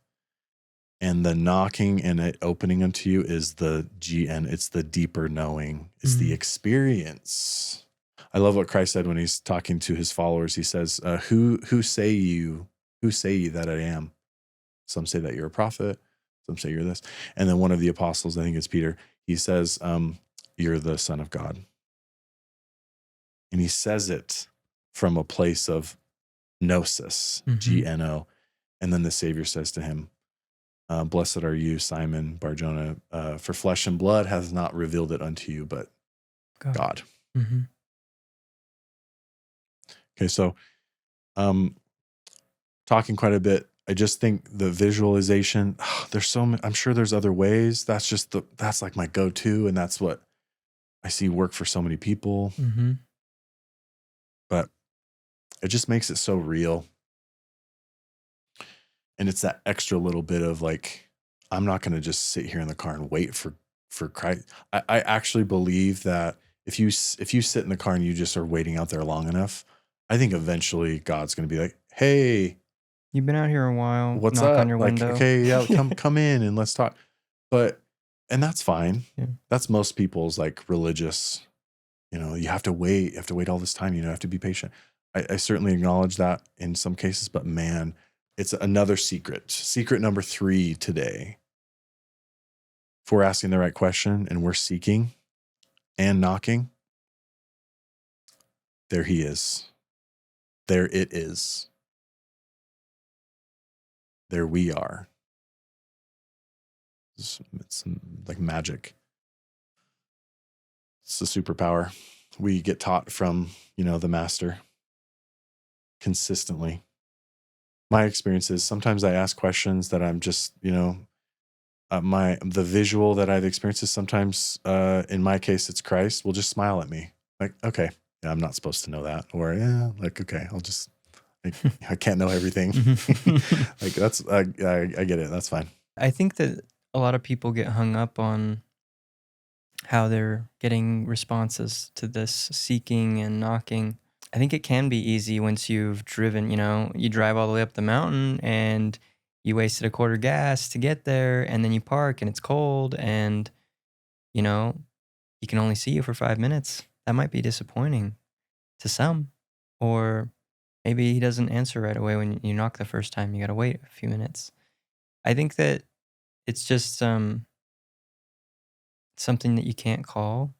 S1: And the knocking and it opening unto you is the G-N, it's the deeper knowing. It's the experience. I love what Christ said when he's talking to his followers. He says, who say ye that I am? Some say that you're a prophet. Some say you're this. And then one of the apostles, I think it's Peter, he says, you're the Son of God. And he says it from a place of gnosis, G-N-O. And then the Savior says to him, blessed are you, Simon Bar-Jonah, for flesh and blood hath not revealed it unto you, but God.
S2: Mm-hmm.
S1: Okay, so talking quite a bit. I just think the visualization, there's so many, I'm sure there's other ways. That's like my go-to, and that's what I see work for so many people.
S2: Mm-hmm.
S1: But it just makes it so real. And it's that extra little bit of like, I'm not going to just sit here in the car and wait for Christ. I actually believe that if you sit in the car and you just are waiting out there long enough, I think eventually God's going to be like, hey,
S2: you've been out here a while.
S1: What's
S2: knock
S1: up?
S2: on your
S1: Like,
S2: window.
S1: okay, yeah, come in and let's talk. And that's fine.
S2: Yeah.
S1: That's most people's like religious, you have to wait. You have to wait all this time. You have to be patient. I certainly acknowledge that in some cases, but man, it's another secret. Secret number 3 today. If we're asking the right question and we're seeking and knocking, there he is. There it is. There we are. It's like magic. It's a superpower. We get taught from, the master consistently. My experience is sometimes I ask questions that I'm just, the visual that I've experienced is sometimes, in my case, it's Christ will just smile at me. Like, okay, yeah, I'm not supposed to know that. Or, yeah, like, okay, I can't know everything. Like that's, I get it. That's fine.
S2: I think that a lot of people get hung up on how they're getting responses to this seeking and knocking. I think it can be easy once you've driven, you drive all the way up the mountain and you wasted a quarter gas to get there, and then you park and it's cold and, you know, he can only see you for 5 minutes. That might be disappointing to some. Or maybe he doesn't answer right away when you knock the first time. You got to wait a few minutes. I think that it's just something that you can't call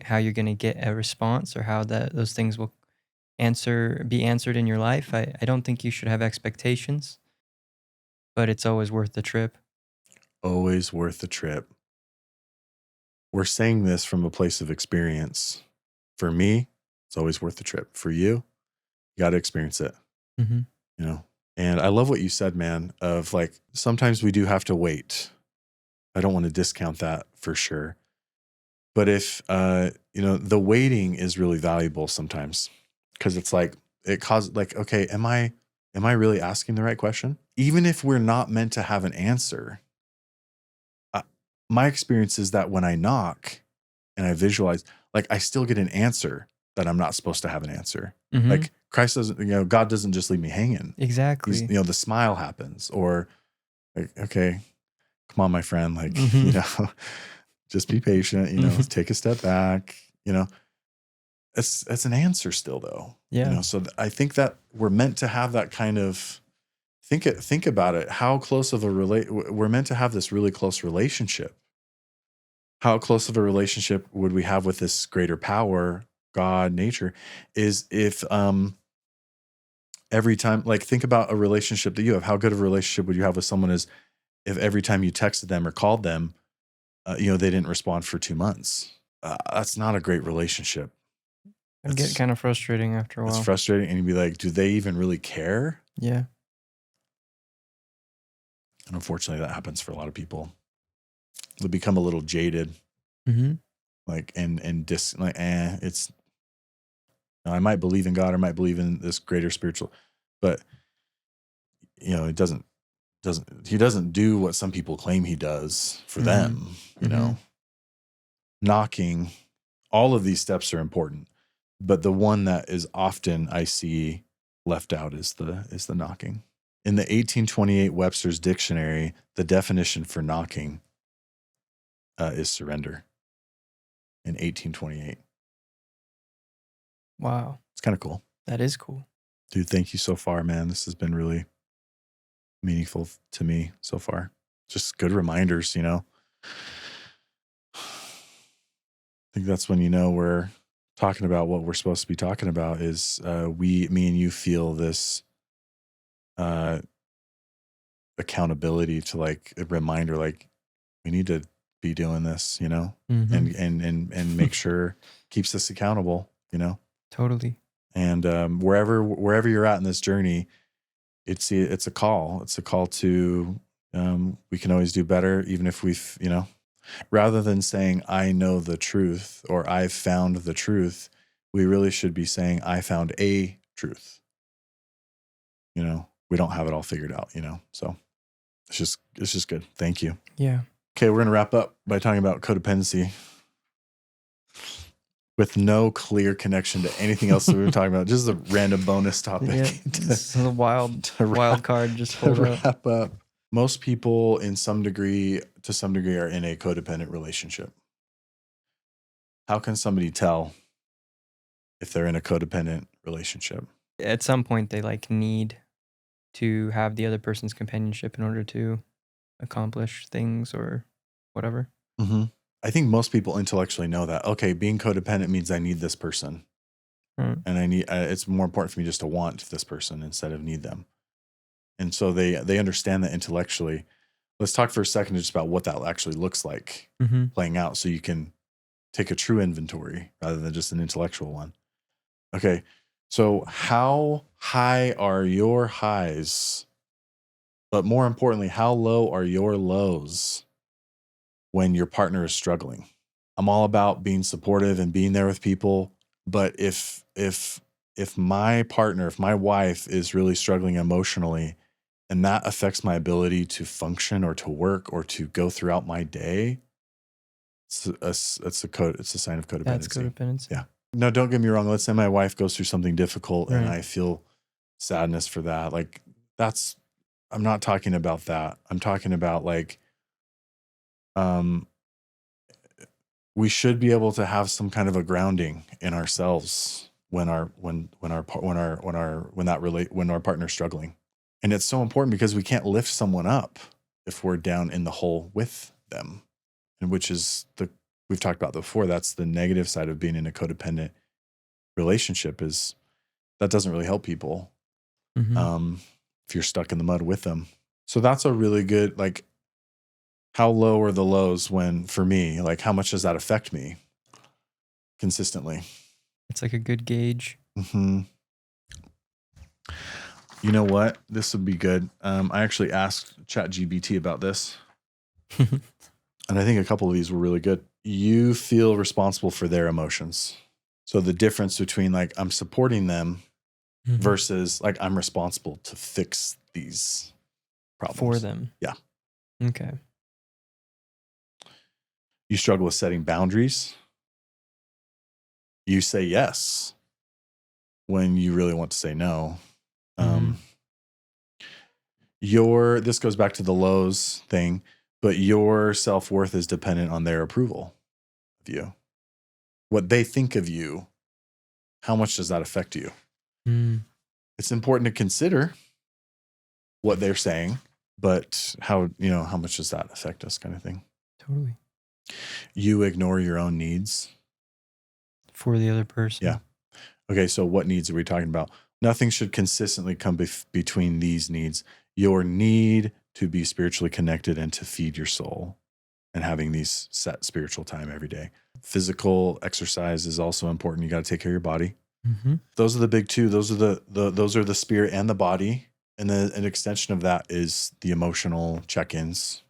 S2: how you're going to get a response or how those things will be answered in your life. I don't think you should have expectations, but it's always worth the trip.
S1: Always worth the trip. We're saying this from a place of experience. For me, it's always worth the trip. For you, you got to experience it.
S2: Mm-hmm.
S1: And I love what you said, man, of like, sometimes we do have to wait. I don't want to discount that for sure. But if, the waiting is really valuable sometimes, because it's like, it causes like, okay, am I really asking the right question? Even if we're not meant to have an answer, my experience is that when I knock and I visualize, like, I still get an answer that I'm not supposed to have an answer.
S2: Mm-hmm.
S1: Like Christ doesn't, God doesn't just leave me hanging.
S2: Exactly.
S1: The smile happens, or like, okay, come on, my friend, like, just be patient, take a step back, it's an answer still though.
S2: Yeah.
S1: So I think that we're meant to have that kind of, think about it. How close of we're meant to have this really close relationship. How close of a relationship would we have with this greater power, God, nature, is if, every time, like, think about a relationship that you have. How good of a relationship would you have with someone is if every time you texted them or called them, they didn't respond for 2 months. That's not a great relationship.
S2: It'd get kind of frustrating after a while.
S1: It's frustrating, and you'd be like, do they even really care?
S2: Yeah.
S1: And unfortunately, that happens for a lot of people. They become a little jaded, like, it's. I might believe in God, or might believe in this greater spiritual, but it doesn't. He doesn't do what some people claim he does for them. Knocking, all of these steps are important, but the one that is often I see left out is the knocking. In the 1828 Webster's Dictionary, the definition for knocking is surrender. In 1828.
S2: Wow.
S1: It's kind of cool.
S2: That is cool.
S1: Dude, thank you so far, man. This has been really meaningful to me so far. Just good reminders, I think that's when we're talking about what we're supposed to be talking about is me and you feel this accountability to, like, a reminder, like, we need to be doing this, and make sure keeps us accountable,
S2: Totally.
S1: And wherever you're at in this journey, it's a call. It's a call to we can always do better, even if we've rather than saying I know the truth or I've found the truth, we really should be saying I found a truth. We don't have it all figured out. So it's just good. Thank you.
S2: Yeah.
S1: Okay, we're gonna wrap up by talking about codependency. With no clear connection to anything else that we've been talking about, just a random bonus topic.
S2: Yeah, this is a wild card just
S1: to
S2: pulled up.
S1: wrap up. Most people, to some degree, are in a codependent relationship. How can somebody tell if they're in a codependent relationship?
S2: At some point, they need to have the other person's companionship in order to accomplish things or whatever.
S1: Mm-hmm. I think most people intellectually know that, okay, being codependent means I need this person.
S2: Right.
S1: And I need, it's more important for me just to want this person instead of need them. And so they understand that intellectually. Let's talk for a second just about what that actually looks like playing out, so you can take a true inventory rather than just an intellectual one. Okay, so how high are your highs? But more importantly, how low are your lows when your partner is struggling? I'm all about being supportive and being there with people, but if my partner, if my wife is really struggling emotionally, and that affects my ability to function or to work or to go throughout my day, It's a code. It's a sign of codependency.
S2: That's codependency.
S1: Yeah. No, don't get me wrong. Let's say my wife goes through something difficult and
S2: Right.
S1: I feel sadness for that. Like I'm not talking about that. I'm talking about like, we should be able to have some kind of a grounding in ourselves when our partner's struggling. And it's so important because we can't lift someone up if we're down in the hole with them. And which is we've talked about before, that's the negative side of being in a codependent relationship, is that doesn't really help people.
S2: Mhm.
S1: If you're stuck in the mud with them. So that's a really good, like, how low are the lows for me, like how much does that affect me consistently?
S2: It's like a good gauge.
S1: Mm-hmm. You know what? This would be good. I actually asked ChatGPT about this, and I think a couple of these were really good. You feel responsible for their emotions. So the difference between like I'm supporting them
S2: Mhm.
S1: versus like I'm responsible to fix these problems
S2: For them.
S1: Yeah.
S2: Okay.
S1: You struggle with setting boundaries. You say yes when you really want to say no. This goes back to the lows thing, but your self-worth is dependent on their approval of you. What they think of you, how much does that affect you? It's important to consider what they're saying, but how much does that affect us, kind of thing.
S2: Totally.
S1: You ignore your own needs.
S2: For the other person.
S1: Yeah. Okay, so what needs are we talking about? Nothing should consistently come between these needs. Your need to be spiritually connected and to feed your soul and having these set spiritual time every day. Physical exercise is also important. You got to take care of your body.
S2: Mm-hmm.
S1: Those are the big two. Those are those are the spirit and the body. And then an extension of that is the emotional check-ins.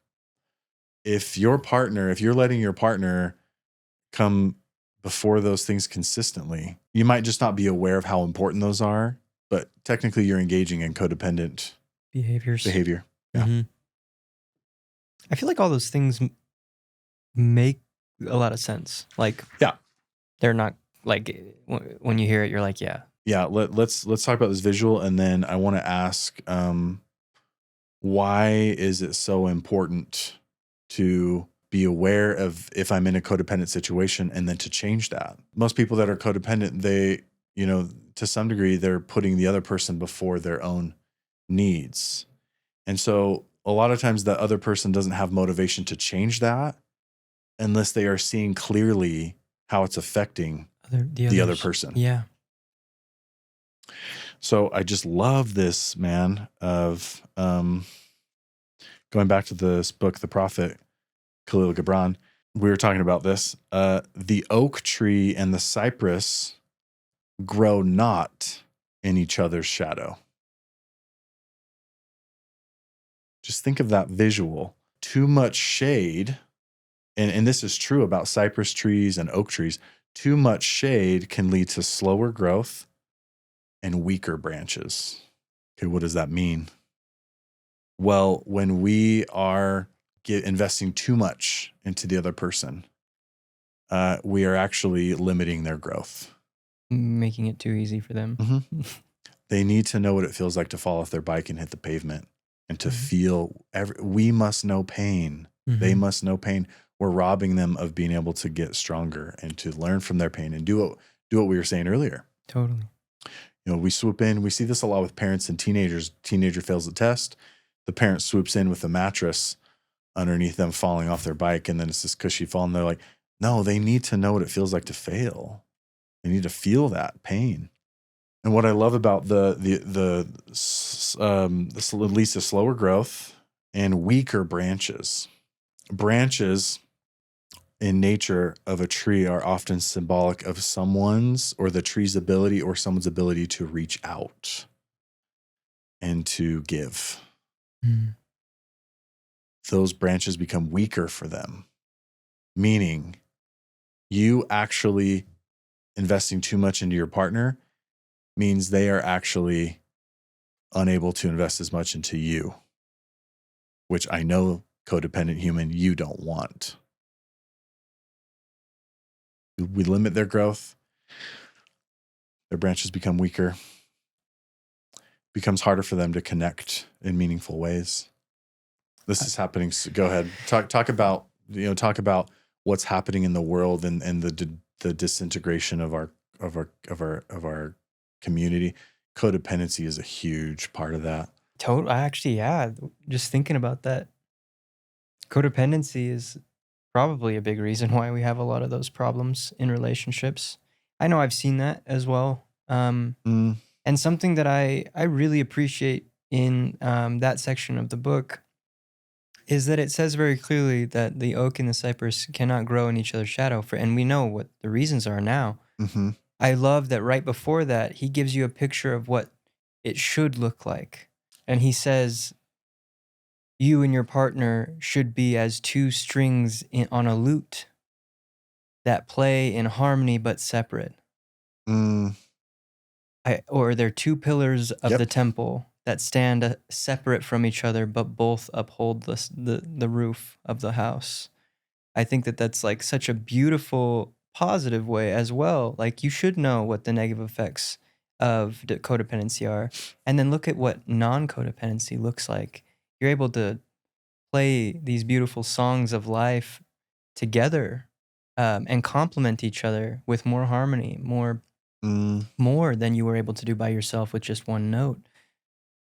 S1: If you're letting your partner come before those things consistently, you might just not be aware of how important those are, but technically you're engaging in codependent
S2: behavior.
S1: Yeah.
S2: Mm-hmm. I feel like all those things make a lot of sense. Like,
S1: yeah,
S2: they're not like when you hear it, you're like, yeah.
S1: Yeah. Let's talk about this visual. And then I want to ask, why is it so important to be aware of if I'm in a codependent situation and then to change that? Most people that are codependent, they, to some degree, they're putting the other person before their own needs. And so a lot of times the other person doesn't have motivation to change that unless they are seeing clearly how it's affecting the other person.
S2: Yeah.
S1: So I just love this, man, of going back to this book, The Prophet, Kahlil Gibran. We were talking about this. The oak tree and the cypress grow not in each other's shadow. Just think of that visual. Too much shade, and this is true about cypress trees and oak trees, too much shade can lead to slower growth and weaker branches. Okay, what does that mean? Well, when we are investing too much into the other person, we are actually limiting their growth.
S2: Making it too easy for them.
S1: Mm-hmm. They need to know what it feels like to fall off their bike and hit the pavement and to feel we must know pain. Mm-hmm. They must know pain. We're robbing them of being able to get stronger and to learn from their pain and do what we were saying earlier.
S2: Totally.
S1: We swoop in. We see this a lot with parents and teenagers. Teenager fails the test. The parent swoops in with a mattress underneath them falling off their bike. And then it's this cushy fall. And they're like, no, they need to know what it feels like to fail. They need to feel that pain. And what I love about this leads to slower growth and weaker branches. Branches in nature of a tree are often symbolic of someone's or the tree's ability or someone's ability to reach out and to give. Those branches become weaker for them, meaning you actually investing too much into your partner means they are actually unable to invest as much into you, which I know, codependent human, you don't want. We limit their growth. Their branches become weaker. Becomes harder for them to connect in meaningful ways. This is happening. So go ahead. Talk about what's happening in the world and the disintegration of our community. Codependency is a huge part of that.
S2: Just thinking about that, codependency is probably a big reason why we have a lot of those problems in relationships. I know I've seen that as well. And something that I really appreciate in that section of the book is that it says very clearly that the oak and the cypress cannot grow in each other's shadow. And we know what the reasons are now.
S1: Mm-hmm.
S2: I love that right before that, he gives you a picture of what it should look like. And he says, you and your partner should be as two strings on a lute that play in harmony but separate. Or they're two pillars of the temple that stand separate from each other but both uphold the roof of the house. I think that that's like such a beautiful, positive way as well. Like, you should know what the negative effects of codependency are, and then look at what non-codependency looks like. You're able to play these beautiful songs of life together, and complement each other with more harmony, more than you were able to do by yourself with just one note.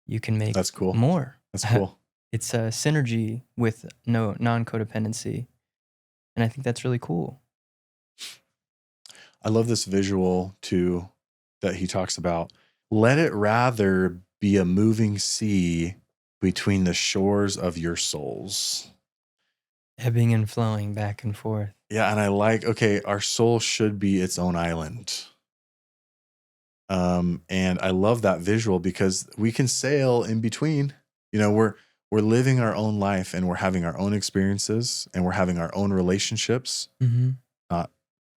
S2: You can make
S1: That's cool.
S2: more.
S1: That's cool.
S2: It's a synergy with non-codependency. And I think that's really cool.
S1: I love this visual too that he talks about. Let it rather be a moving sea between the shores of your souls.
S2: Ebbing and flowing back and forth.
S1: Yeah, and I like, our soul should be its own island. And I love that visual because we can sail in between. We're living our own life and we're having our own experiences and we're having our own relationships, not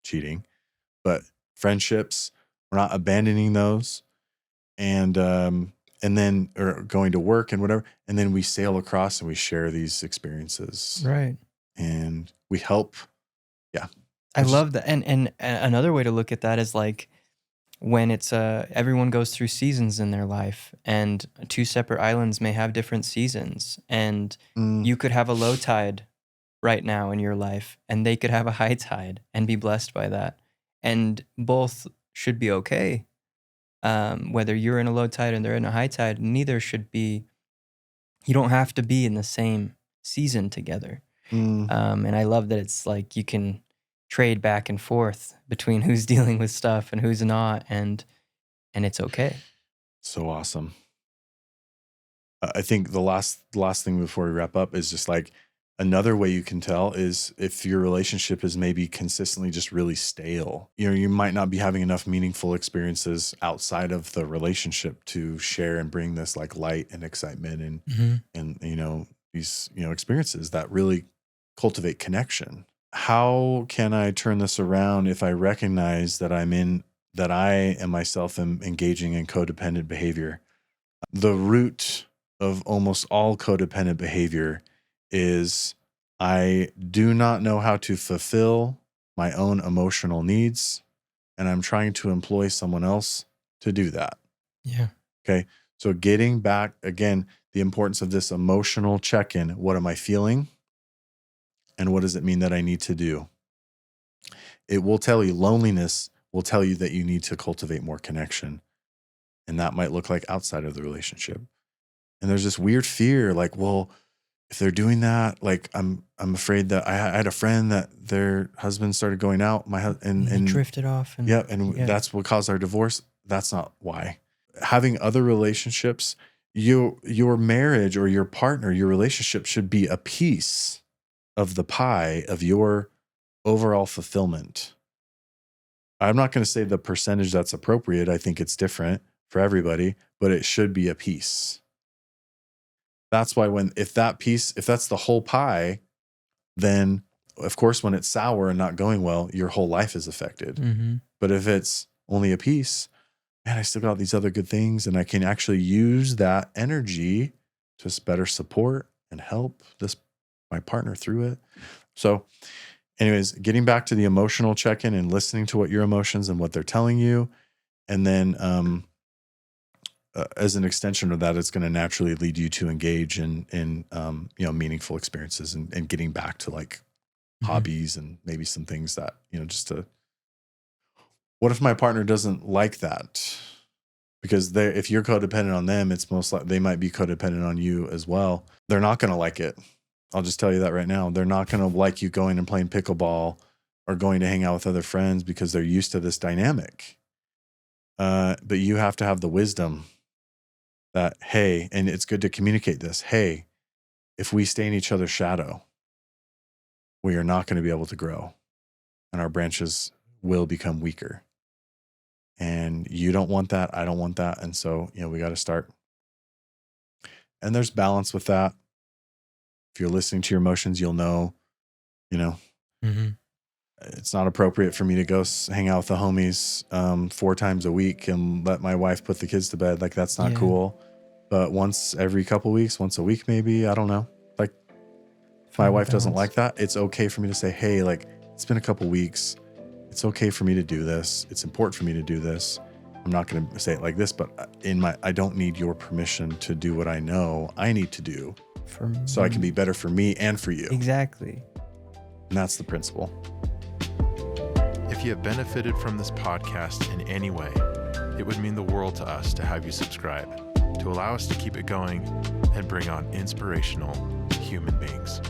S1: cheating, but friendships. We're not abandoning those. And then, or going to work and whatever. And then we sail across and we share these experiences.
S2: Right.
S1: And we help. Yeah.
S2: I love that. And another way to look at that is like, when it's everyone goes through seasons in their life, and two separate islands may have different seasons, and you could have a low tide right now in your life, and they could have a high tide and be blessed by that, and both should be okay. Whether you're in a low tide and they're in a high tide, neither should be. You don't have to be in the same season together. And I love that it's like you can trade back and forth between who's dealing with stuff and who's not, and it's okay.
S1: So awesome. I think the last thing before we wrap up is just like, another way you can tell is if your relationship is maybe consistently just really stale. You might not be having enough meaningful experiences outside of the relationship to share and bring this like light and excitement and these experiences that really cultivate connection. How can I turn this around if I recognize that I am myself engaging in codependent behavior? The root of almost all codependent behavior is I do not know how to fulfill my own emotional needs, and I'm trying to employ someone else to do that.
S2: Yeah.
S1: Okay. So getting back again, the importance of this emotional check-in. What am I feeling? And what does it mean that I need to do? It will tell you, loneliness will tell you that you need to cultivate more connection. And that might look like outside of the relationship. And there's this weird fear, like, well, if they're doing that, like I'm afraid that I had a friend that their husband started going out, and
S2: drifted off.
S1: That's what caused our divorce. That's not why. Having other relationships, your marriage or your partner, your relationship should be a piece of the pie of your overall fulfillment. I'm not going to say the percentage that's appropriate. I think it's different for everybody, but it should be a piece. That's why if that's the whole pie, then of course, when it's sour and not going well, your whole life is affected. But if it's only a piece, man, I still got these other good things, and I can actually use that energy to better support and help my partner through it. So anyways, getting back to the emotional check-in and listening to what your emotions and what they're telling you. And then as an extension of that, it's going to naturally lead you to engage in meaningful experiences and getting back to like hobbies and maybe some things that, just to, what if my partner doesn't like that? Because if you're codependent on them, it's most likely they might be codependent on you as well. They're not going to like it. I'll just tell you that right now. They're not going to like you going and playing pickleball or going to hang out with other friends because they're used to this dynamic. But you have to have the wisdom that, hey, and it's good to communicate this. Hey, if we stay in each other's shadow, we are not going to be able to grow and our branches will become weaker. And you don't want that. I don't want that. And so, we got to start. And there's balance with that. If you're listening to your emotions, you'll know, it's not appropriate for me to go hang out with the homies 4 times a week and let my wife put the kids to bed. Like, that's not cool. But once every couple weeks, once a week, maybe, I don't know. Like, if my wife doesn't like that, it's okay for me to say, hey, like, it's been a couple weeks. It's okay for me to do this. It's important for me to do this. I'm not going to say it like this, but I don't need your permission to do what I know I need to do so I can be better for me and for you.
S2: Exactly.
S1: And that's the principle.
S3: If you have benefited from this podcast in any way, it would mean the world to us to have you subscribe, to allow us to keep it going and bring on inspirational human beings.